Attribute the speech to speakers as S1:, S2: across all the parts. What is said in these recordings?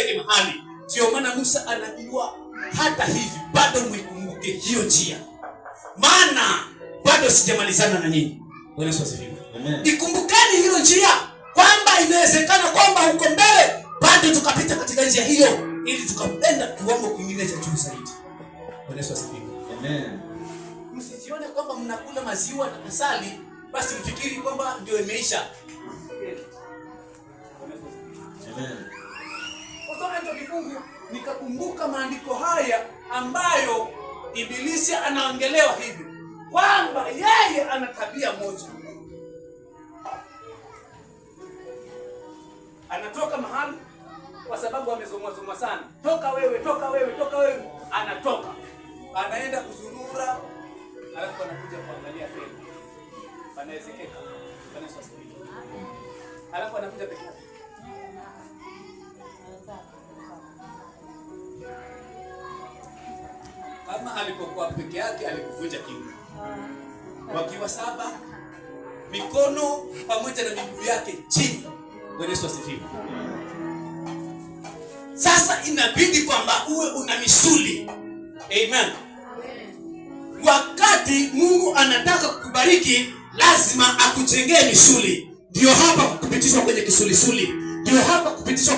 S1: msifike mahali. Ndio maana Musa anajua hata hivi bado mwikumbuke hiyo njia. Maana bado sijamalizana na nyinyi. Bwana Yesu asifiwe.
S2: Amen.
S1: Ikumbukeni hiyo njia kwamba inawezekana kwamba huko mbele bado tukapita katika njia hiyo ili tukapenda kiwango kingine cha juu zaidi. Bwana Yesu asifiwe.
S2: Amen.
S1: Msijione kwamba mnakula maziwa na asali basi mfikiri kwamba ndio imeisha.
S2: Amen.
S1: Kutoka hicho kifungu nikakumbuka maandiko haya ambayo Ibilisi anaongelewa hivi kwamba yeye ana tabia moja. Anatoka mahali kwa sababu amezomwa sana. Toka wewe, toka wewe, toka wewe. Anatoka. Anaenda kuzurura, alafu anakuja kuangalia tena. Anaezekeka. Bwana Yesu asifiwe. Alafu anakuja peke yake. Kama alipokuwa peke yake alikuvunja kiuno. Wakiwa 7, mikono pamoja na miguu yake chini. Bwana Yesu asifiwe. Sasa inabidi kwamba uwe una misuli. Amen. Wakati Mungu anataka kukubariki lazima akujengee misuli. Ndio hapa kupitishwa kwenye kisulisuli. Ndio hapa kupitishwa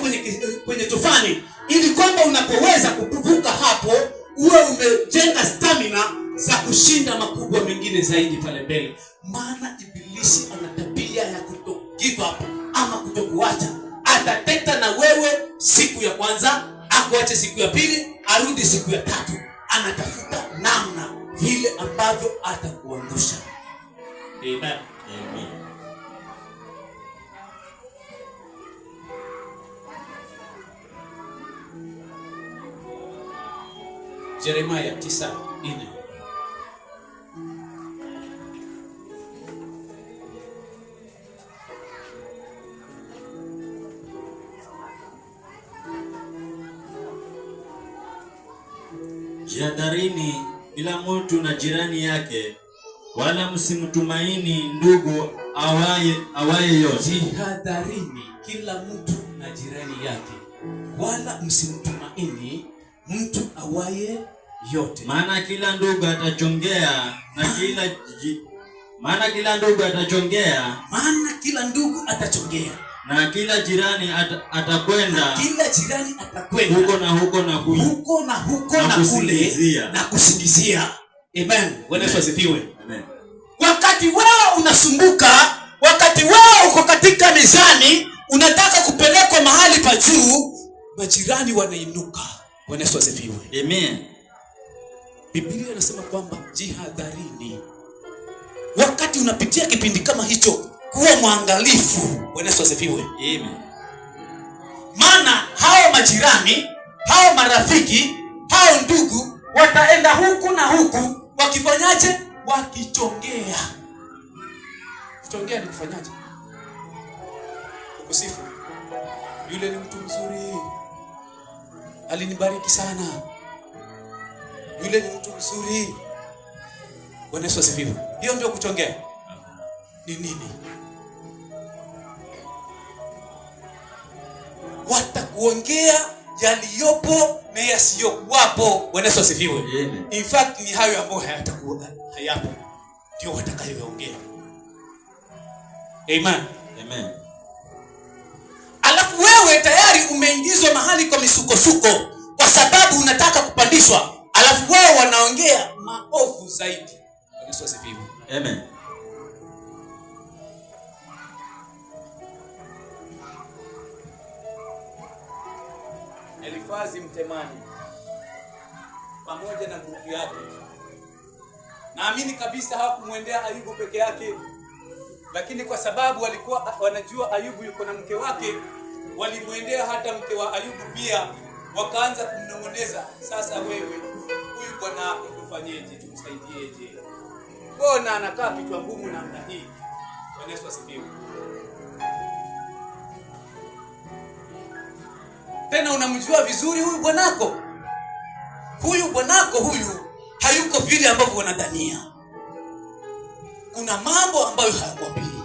S1: kwenye tufani ili kwamba unapoweza kuvuka hapo uwe umejenga stamina za kushinda makubwa mengine zaidi pale mbele. Maana Ibilisi ana tabia ya kuto give up ama kutokuacha. Atateta na wewe siku ya kwanza, akuache siku ya pili, arudi siku ya 3. Anatafuta namna vile ambavyo atakuangusha. Amen.
S2: Amen.
S1: Yeremia 9:4.
S2: Jihadharini kila mtu na jirani yake, wala msimtumaini ndugu awaye yote.
S1: Jihadharini kila mtu na jirani yake, wala msimtumaini mtu awaye yote.
S2: Maana kila ndugu atachongea na na kila jirani atakwenda huko na kule
S1: na kusingizia. Amen. Bwana Yesu asifiwe.
S2: Amen.
S1: Wakati wewe unasumbuka, wakati wewe uko katika mizani, unataka kupelekwa mahali pa juu, majirani wanainuka. Bwana Yesu asifiwe.
S2: Amen.
S1: Biblia inasema kwamba jihadharini. Wakati unapitia kipindi kama hicho, kuwa mwangalifu. Bwana Yesu asifiwe.
S2: Amen.
S1: Maana hao majirani, hao marafiki, hao ndugu wataenda huku na huku wakifanyaje? Wakichongea. Kuchongea ni kufanyaje? Kukusifu. Yule ni mtu mzuri. Alinibariki sana. Yule ni mtu mzuri. Bwana Yesu asifiwe. Hiyo ndio kuchongea. Ni nini? Watakuongea yaliyopo na yasiyokuwapo. Bwana Yesu asifiwe.
S2: Amen.
S1: In fact ni hayo ambayo hayatakuwa hayapo ndio watakayoongea. Amen.
S2: Amen.
S1: Alafu wewe tayari umeingizwa mahali kwa misukosuko kwa sababu unataka kupandishwa. Alafu wao wanaongea maovu zaidi. Bwana Yesu asifiwe.
S2: Amen.
S1: Elifazi Mtemani pamoja na grupu yake, naamini kabisa hawakumwendea Ayubu peke yake, lakini kwa sababu walikuwa wanajua Ayubu yuko na mke wake, walimwendea hata mke wa Ayubu pia, wakaanza kumnong'oneza, sasa wewe huyu bwana tufanyeje, tumsaidieje? Mbona anakaa kichwa ngumu namna hii? Bwana Yesu asifiwe. Tena unamjua vizuri huyu bwanako. Huyu bwanako huyu hayuko vile ambavyo wanadhania. Kuna mambo ambayo hayakwambii.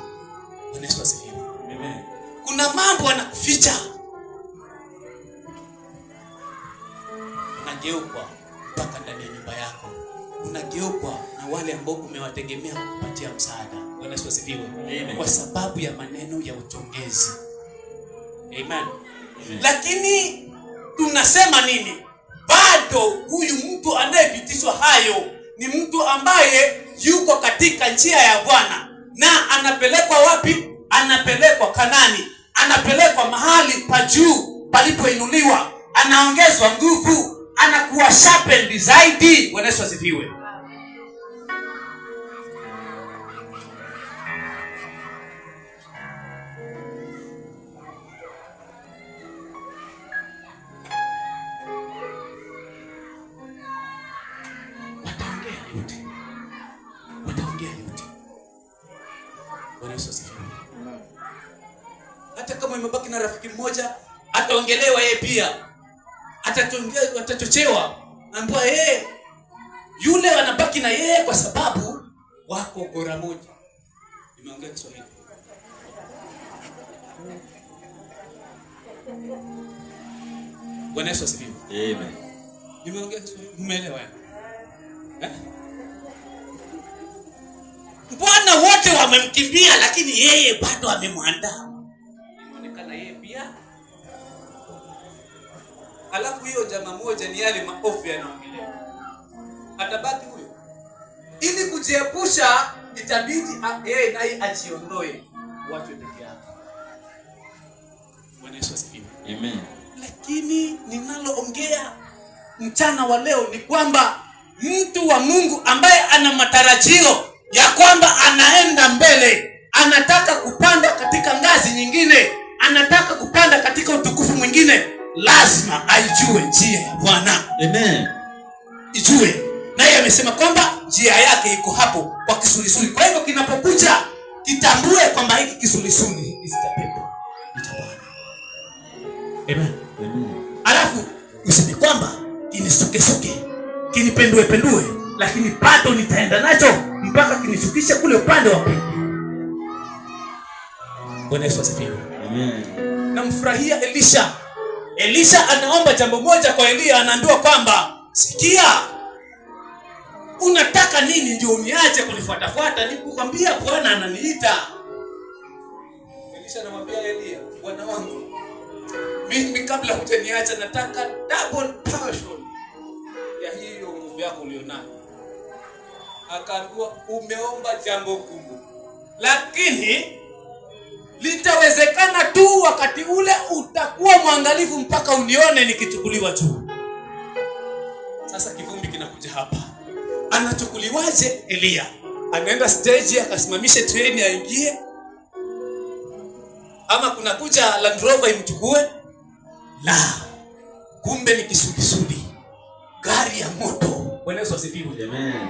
S1: Bwana Yesu asifiwe.
S2: Amen.
S1: Kuna mambo anakuficha. unageukwa mpaka ndani ya nyumba yako, unageukwa na wale ambao umewategemea kupatia msaada. Bwana Yesu asifiwe. Kwa sababu ya maneno ya uchongezi. Amen. Lakini tunasema nini? Bado huyu mtu anayepitishwa hayo ni mtu ambaye yuko katika njia ya Bwana. Na anapelekwa wapi? Anapelekwa Kanani. Anapelekwa mahali pa juu palipoinuliwa. Anaongezwa nguvu, anakuwa sharpened zaidi. Bwana Yesu asifiwe. Wataongea yote. Bwana Yesu asifiwe. Hata kama imebaki na rafiki mmoja, ataongelewa yeye pia. Atachochewa. Ambapo yule wanabaki na yeye kwa sababu wako bora moja. Nimeongea Kiswahili. Bwana Yesu asifiwe.
S2: Amen.
S1: Nimeongea Kiswahili. Umeelewa? Bwana wote wamemkimbia, lakini yeye bado amemwandaa. Inaonekana yeye pia. Alafu hiyo jamaa moja ni yale maofu yanaongelewa. Atabaki huyo. Ili kujiepusha itabidi yeye naye ajiondoe, watu peke yake. Bwana Yesu asifiwe.
S2: Amen.
S1: Lakini ninaloongea mchana wa leo ni kwamba mtu wa Mungu ambaye ana matarajio ya kwamba anaenda mbele, anataka kupanda katika ngazi nyingine, anataka kupanda katika utukufu mwingine, lazima aijue njia ya Bwana.
S2: Amen.
S1: Ijue. Naye amesema kwamba njia yake iko hapo kwa kisulisuli. Kwa hivyo kinapokuja, kitambue kwamba hiki kisulisuli ni cha pepo, ni cha Bwana. Amen. Alafu useme kwamba kinisuke-suke, kinipendue, lakini bado nitaenda nacho mpaka kinishukisha kule upande wa pili. Bwana Yesu asifiwe.
S2: Amen.
S1: Namfurahia Elisha. Elisha anaomba jambo moja kwa Elia, anaambiwa kwamba sikia, unataka nini ndio uniache kunifuatafuata? Nikukwambia Bwana ananiita. Elisha anamwambia Elia, Bwana wangu, mimi kabla hujaniacha nataka double portion ya hiyo nguvu yako ulionayo. Akaambiwa, umeomba jambo gumu, lakini litawezekana tu wakati ule utakuwa mwangalifu mpaka unione nikichukuliwa juu. Sasa kivumbi kinakuja hapa. Anachukuliwaje Elia? Anaenda stage akasimamishe treni aingie? Ama kuna kuja Land Rover imchukue? La. Kumbe ni kisudi. Gari ya moto. Bwana Yesu asifiwe.
S2: Amen.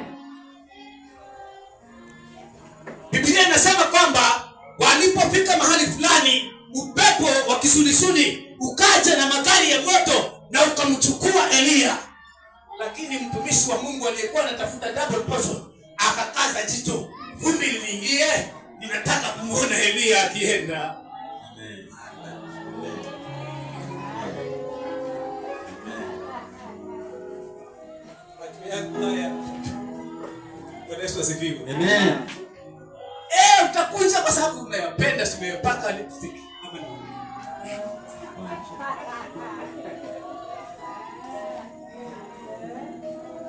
S1: Biblia inasema kwamba walipofika mahali fulani, upepo wa kisulisuli ukaja na magari ya moto na ukamchukua Elia. Lakini mtumishi wa Mungu aliyekuwa anatafuta double portion akakaza jicho, vumbi liniingie, ninataka kumuona Elia akienda.
S2: Amen.
S1: Bwana Yesu asifiwe.
S2: Amen.
S1: Utakuja kwa sababu unayapenda, simepaka lipstick.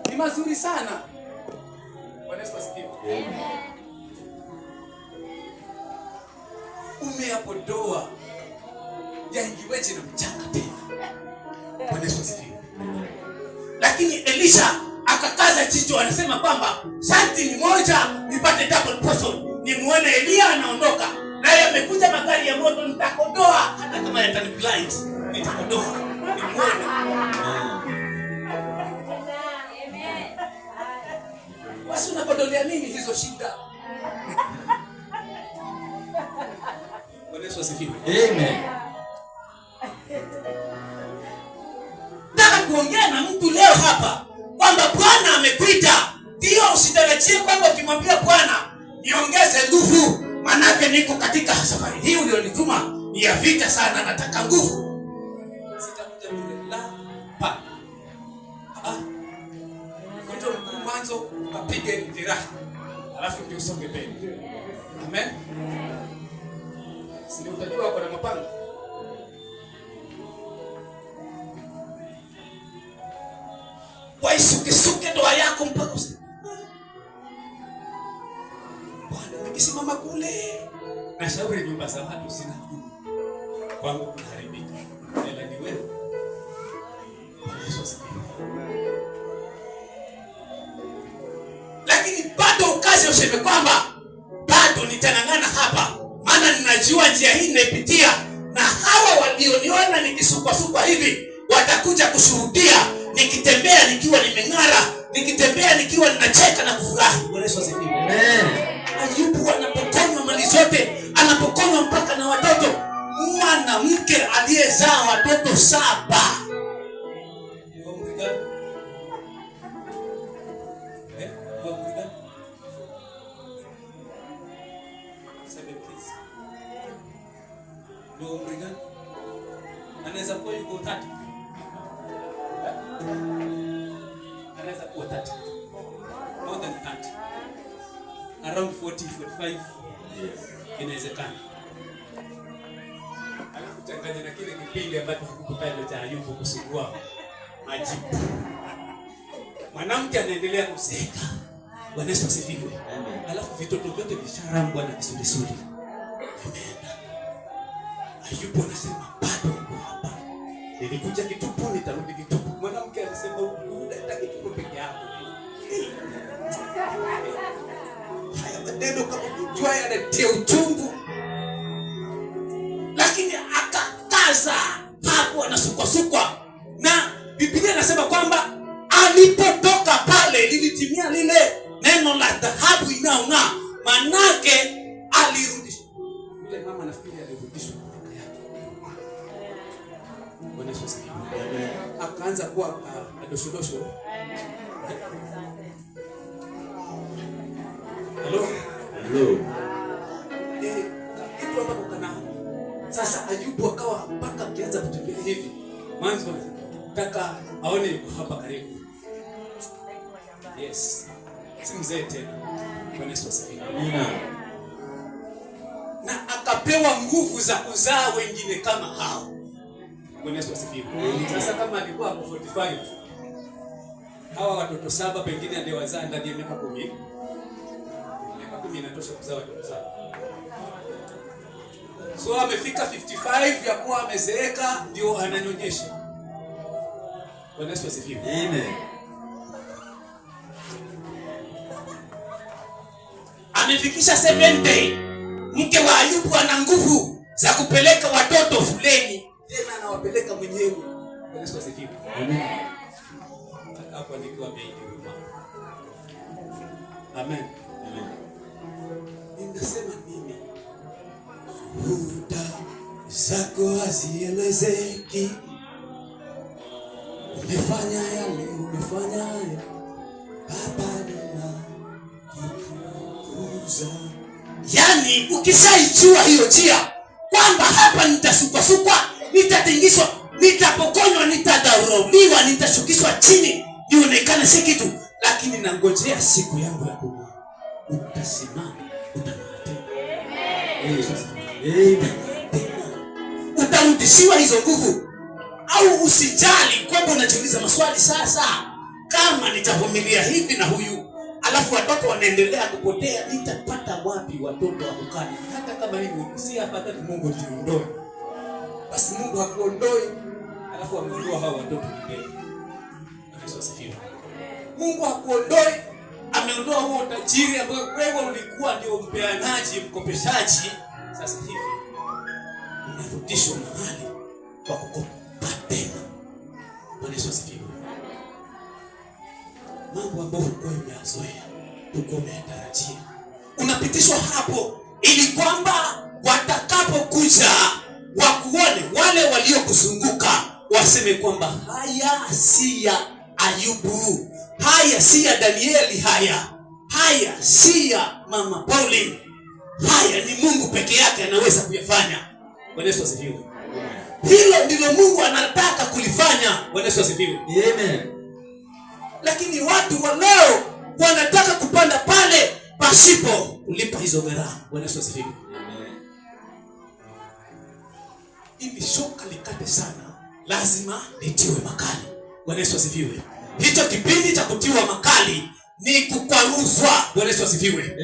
S1: Ni mazuri sana. Bwana Yesu asifiwe. Umeyapodoa yaingiweje na mchanga tena. Bwana Yesu asifiwe. Lakini Elisha akakaza jicho, anasema kwamba sharti ni moja, nipate double portion. Nimuone Elia anaondoka, naye amekuja magari ya moto, nitakodoa hata kama yatani blind, nitakodoa. Nimuone. Basi unakodolea nini hizo shida? Bwana Yesu asifiwe.
S2: Amen.
S1: Nataka kuongea na mtu leo hapa kwamba Bwana amekuita. Ndio, usitarajie kwamba ukimwambia Bwana niongeze nguvu, manake niko katika safari hii ulionituma ni ya vita sana, nataka nguvu. Sitakuja bure. La, upige jeraha, alafu ndio usonge mbele. Amen. Sisi utajua wako na mapanga. Waisuke ndoa yako mpaka Bwana, nikisimama kule na shauri nyumba za watu sina kwangu kuharibika. Ila ni wewe. Bwana Yesu asifiwe. Lakini bado ukaze useme kwamba bado nitang'ang'ana hapa, maana ninajua njia hii ninaipitia, na hawa walioniona nikisukwa hivi watakuja kushuhudia nikitembea nikiwa nimeng'ara, nikitembea nikiwa ninacheka na kufurahi. Bwana Yesu asifiwe. Amen. Ayubu anapokonywa mali zote, anapokonywa mpaka na watoto. Mwanamke aliyezaa watoto 7. Anaweza kuwa yuko 30. Anaweza kuwa 30. More than 30. Around 40, 45. Yes. Inawezekana. Alafu changanya na kile kipindi ambacho hakukupenda cha Ayubu kusugua majibu. Mwanamke anaendelea kuseka. Bwana Yesu asifiwe. Amen. Alafu vitoto vyote visharambwa na kisulisuli. Amen. Ayubu anasema bado uko hapa. Nilikuja kitupu, nitarudi kitupu. Mwanamke anasema unataka kitupu peke yako. Haya maneno kama kujua yanatia uchungu. Lakini akakaza hapo, anasukwa. Na Biblia inasema kwamba alipotoka pale lilitimia lile neno la dhahabu inaong'aa. Manake alirudishwa. Yule mama nafikiri alirudishwa kwa yake. Bwana Yesu asifiwe. Akaanza kuwa adoshodosho. Hello. Kitu ambapo kana sasa Ayubu akawa mpaka akianza kutembea hivi. Mwanzo nataka aone yuko hapa karibu. Yes. Si mzee tena. Bwana Yesu asifiwe. Amina. Na akapewa nguvu za kuzaa wengine kama hao. Bwana Yesu asifiwe. Sasa kama alikuwa hapo 45, hawa watoto 7 pengine aliwazaa ndani ya miaka 10. Miaka 10 inatosha kuzaa watoto 7. So amefika 55 ya kuwa amezeeka ndio ananyonyesha. Bwana Yesu asifiwe. Amen. Amefikisha 70. Mke wa Ayubu ana nguvu za kupeleka watoto shuleni. Tena anawapeleka mwenyewe. Bwana Yesu asifiwe. Amen. Hapo nikiwa baby mama. Amen. Amen. Ninasema nini? Shuhuda zako hazielezeki. Umefanya yale, umefanya haya. Baba ninakutukuza. Yani ukishaijua hiyo njia kwamba hapa nitasukwa, nitatingishwa, nitapokonywa, nitadharauliwa, nitashukishwa chini, nionekane si kitu, lakini nangojea siku yangu ya kuja. Utasimama, utang'aa. Amen. Utarudishiwa hizo nguvu. Au usijali kwamba unajiuliza maswali sasa, kama nitavumilia hivi na huyu, alafu watoto wanaendelea kupotea, nitapata wapi watoto wa kukani? Hata kama hivi si hapata Mungu jiondoe. Basi Mungu hakuondoi, alafu ameondoa hao watoto mbele. Yesu asifiwe. Mungu hakuondoi, ameondoa huo tajiri ambao wewe ulikuwa ndio mpeanaji, mkopeshaji. Sasa hivi unarudishwa mahali kwa kukopa tena. Bwana Yesu asifiwe. Mambo ambayo ulikuwa umeyazoea, ulikuwa umeyatarajia, unapitishwa hapo ili kwamba watakapokuja wakuone wale waliokuzunguka waseme kwamba haya si ya Ayubu, haya si ya Danieli, haya si ya Mama Pauline, haya ni Mungu peke yake anaweza kuyafanya. Bwana Yesu asifiwe. Hilo ndilo Mungu anataka kulifanya. Bwana Yesu asifiwe. Amen. Lakini watu wa leo wanataka kupanda pale pasipo kulipa hizo gharama. Bwana Yesu asifiwe. Ili shoka likate sana, lazima litiwe makali. Bwana Yesu asifiwe. Hicho kipindi cha kutiwa makali ni kukwaruzwa. Bwana Yesu asifiwe.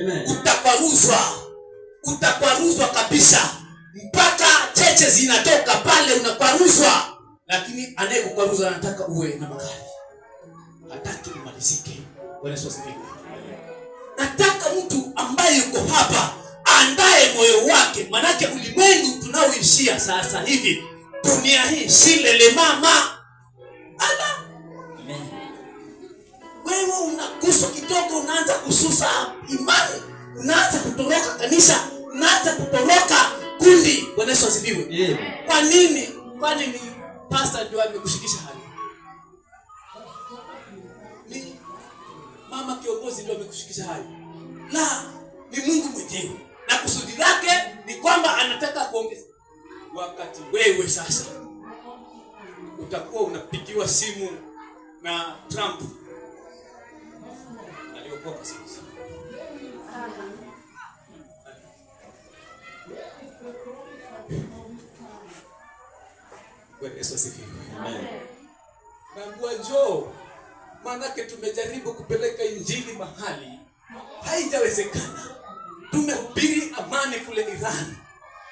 S1: Utakwaruzwa kabisa, mpaka cheche zinatoka pale, unakwaruzwa. Lakini anayekukwaruza anataka uwe na makali, hataki umalizike. Bwana Yesu asifiwe. Nataka mtu ambaye yuko hapa andae moyo wake, manake ulimwengu tunaoishia sasa hivi, dunia hii silele mama. Wewe unaguswa kidogo, unaanza kususa imani, unaanza kutoroka kanisa, unaanza kutoroka kundi. Bwana Yesu asifiwe. Kwa nini? Kwani ni pastor ndio amekushikisha hayo? Ni mama kiongozi ndio amekushikisha hayo? La, ni Mungu mwenyewe, na kusudi lake ni kwamba anataka kuongeza. Wakati wewe sasa utakuwa unapigiwa simu na Trump aliokoka sasa, Bwana Yesu asifiwe. Amen. Na njoo, maanake tumejaribu kupeleka injili mahali haijawezekana. Tumehubiri amani kule Iran,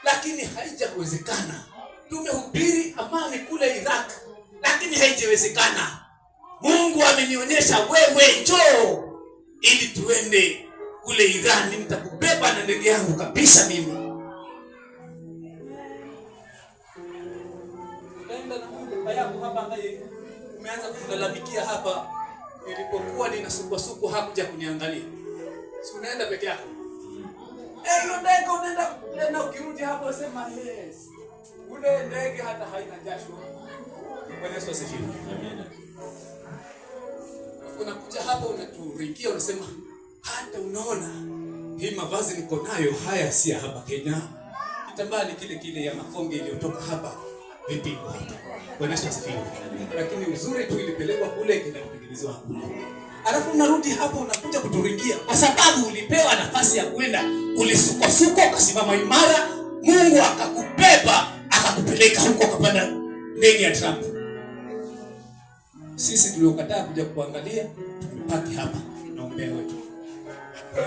S1: lakini haijawezekana. Tumehubiri amani kule Iraq, lakini haijawezekana. Mungu amenionyesha wewe njoo ili tuende kule Iran, nitakubeba na ndege yangu kabisa mimi. Kaenda na Mungu yako hapa ambaye umeanza kulalamikia hapa, nilipokuwa ninasuku hakuja kuniangalia. Si unaenda peke yako? Hiyo ndege unaenda ukirudi hapo usema yes. Ule ndege hata haina jasho. Bwana Yesu asifiwe. Amen. Unakuja hapo unaturingia, unasema hata unaona hii mavazi niko nayo haya si hapa Kenya. Kitambaa ni kile ya makonge iliyotoka hapa vipigwa hapa. Bwana Yesu asifiwe. Lakini uzuri tu ilipelekwa kule kinatengenezwa kule. Alafu unarudi hapo unakuja kuturingia kwa sababu ulipewa nafasi ya kwenda, ulisukosuko ukasimama imara, Mungu akakubeba akakupeleka huko ukapanda ndege ya Trump. Sisi tuliokataa kuja kuangalia tumepaki hapa na umbea wetu.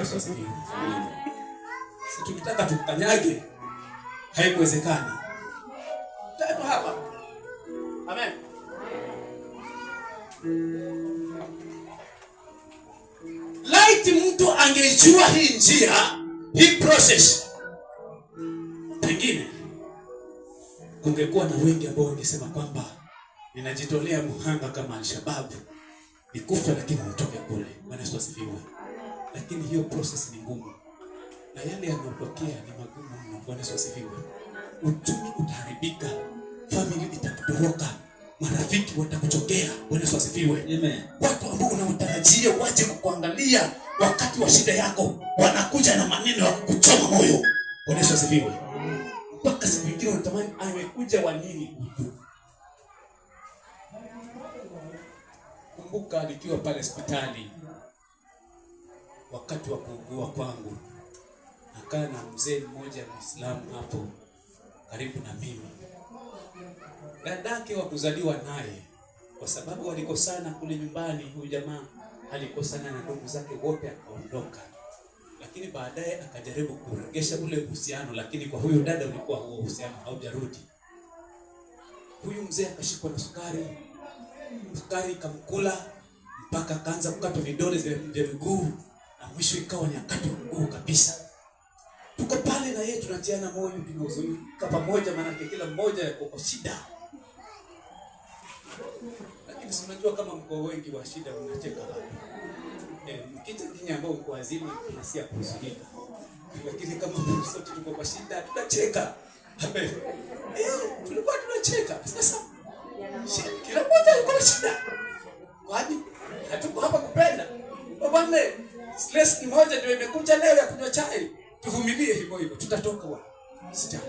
S1: Yesu asifiwe. Sisi tukitaka tukanyage haikuwezekana. Tatu hapa. Amen. Laiti mtu angejua hii njia, hii process, pengine kungekuwa na wengi ambao wangesema kwamba ninajitolea muhanga kama Al-Shabaab, nikufa lakini nitoke kule. Bwana Yesu asifiwe. Lakini hiyo process ni ngumu, na yale yanayotokea ni magumu mno. Bwana Yesu asifiwe. Uchumi utaharibika, familia itakutoroka, marafiki watakuchokea. Bwana Yesu asifiwe. Amen. Watu ambao unawatarajia waje kukuangalia wakati wa shida yako wanakuja na maneno ya kukuchoma moyo. Bwana Yesu asifiwe. Mpaka siku nyingine unatamani amekuja wa nini huyu. Kumbuka nikiwa pale hospitali wakati wa kuugua kwangu, nakaa na mzee mmoja Muislamu hapo karibu na mimi. Dadake wa kuzaliwa naye, kwa sababu walikosana kule nyumbani, huyu jamaa alikosana na ndugu zake wote akaondoka. Lakini baadaye akajaribu kurejesha ule uhusiano, lakini kwa huyu dada ulikuwa huo uhusiano haujarudi. Huyu mzee akashikwa na sukari ikamkula mpaka akaanza kukata vidole vya miguu, na mwisho ikawa ni akati mguu kabisa. Tuko pale na yeye tunatiana moyo, tunahuzunika pamoja, maana kila mmoja yuko kwa shida. Lakini si unajua kama mko wengi wa shida unacheka hapo. Mkija kinyi ambao mko wazimu tunasikia kuhuzunika. Lakini kama sote tuko kwa shida tunacheka. Amen. Tulikuwa tunacheka. Sasa kila mmoja yuko na shida. Kwani hatuko hapa kupenda. Bwana, stress ni moja ndio imekuja leo ya kunywa chai. Tuvumilie hivyo hivyo, tutatoka wa. Sija